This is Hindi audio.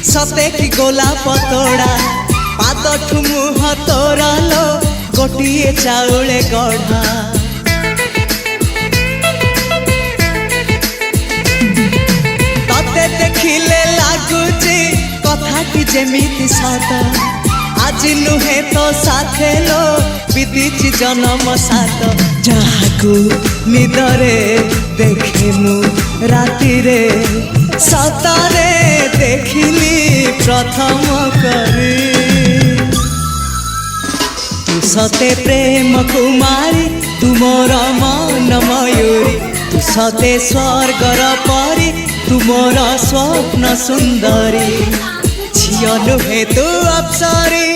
सते कि गोलाप तोड़ा पाद मुह तोरा लो गोटिए चाउले गढ़ा तते देखिले लागुची कथाटी जेमिति सत आज नुहे तो साथे लो विदिची जन्म सात जहाकू निदरे देखे मु राति रे सतारे देखिली प्रथम करी तू सते प्रेम कुमारी तू मोर मन मयूरी तू सते स्वर्गर परी तू मोर स्वप्न सुंदरी झियो नुहे तू अप्सरी।